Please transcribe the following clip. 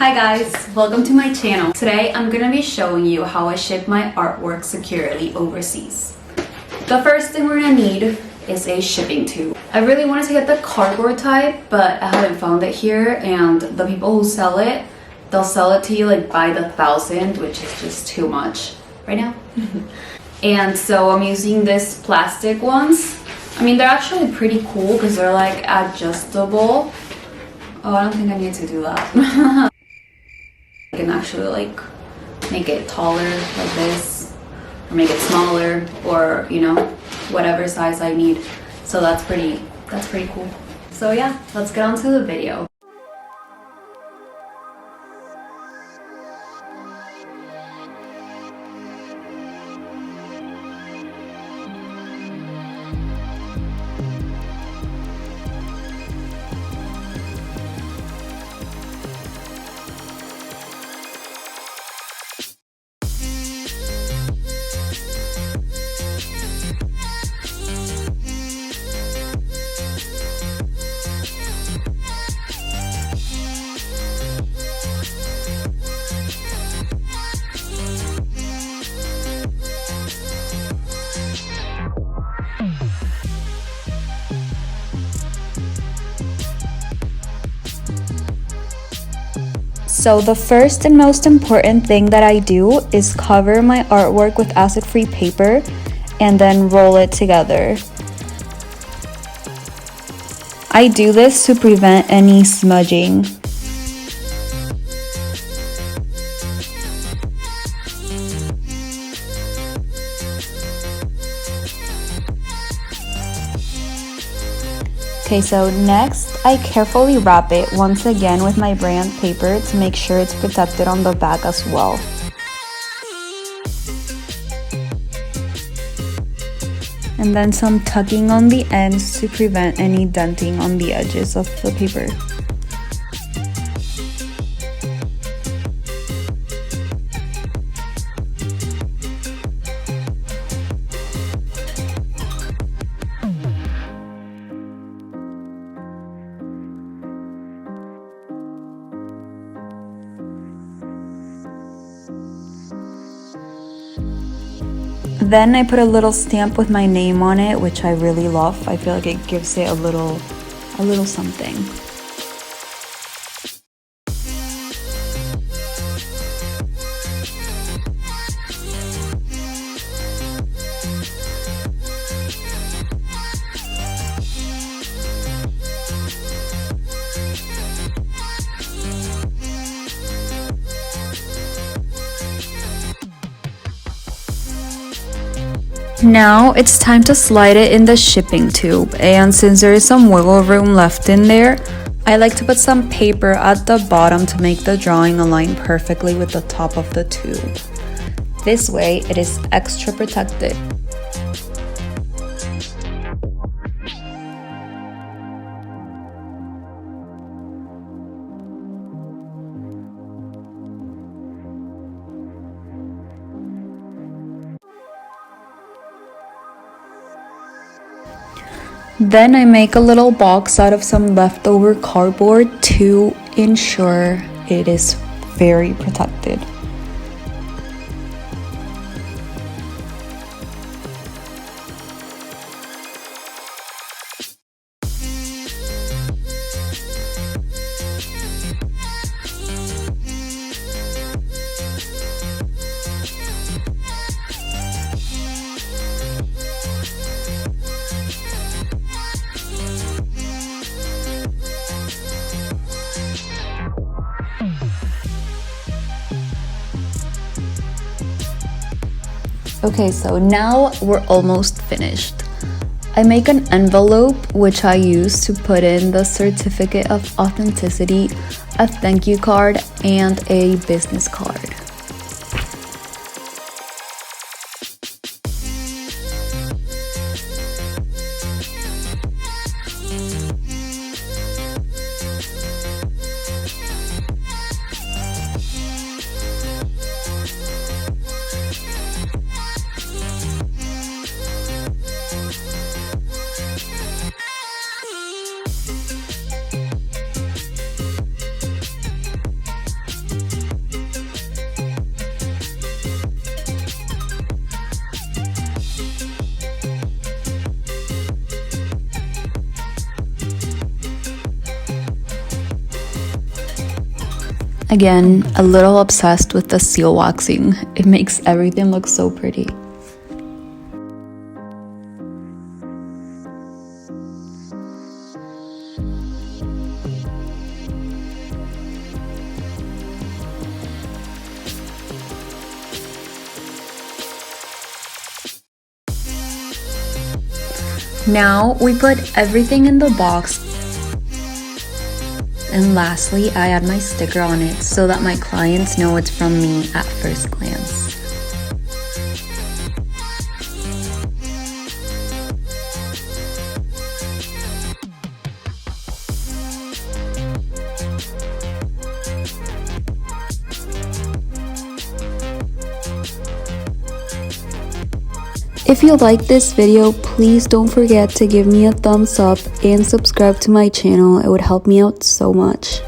Hi guys, welcome to my channel. Today I'm gonna be showing you how I ship my artwork securely overseas. The first thing we're gonna need is a shipping tube. I really wanted to get the cardboard type, but I haven't found it here, and the people who sell it, they'll sell it to you like by the thousand, which is just too much right now. And so I'm using this plastic ones. I mean, they're actually pretty cool because they're like adjustable. Oh, I don't think I need to do that. I can actually like make it taller like this, or make it smaller, or you know, whatever size I need. So that's pretty cool. So yeah, let's get on to the video. So the first and most important thing that I do is cover my artwork with acid-free paper and then roll it together. I do this to prevent any smudging. Okay, so next I carefully wrap it once again with my brand paper to make sure it's protected on the back as well. And then some tucking on the ends to prevent any denting on the edges of the paper. Then I put a little stamp with my name on it, which I really love. I feel like it gives it a little something. Now it's time to slide it in the shipping tube, and since there is some wiggle room left in there, I like to put some paper at the bottom to make the drawing align perfectly with the top of the tube. This way it is extra protected. Then I make a little box out of some leftover cardboard to ensure it is very protected. Okay, so now we're almost finished. I make an envelope which I use to put in the certificate of authenticity, a thank you card, and a business card. Again, a little obsessed with the seal waxing. It makes everything look so pretty. Now we put everything in the box. And lastly, I add my sticker on it so that my clients know it's from me at first glance. If you like this video, please don't forget to give me a thumbs up and subscribe to my channel. It would help me out so much.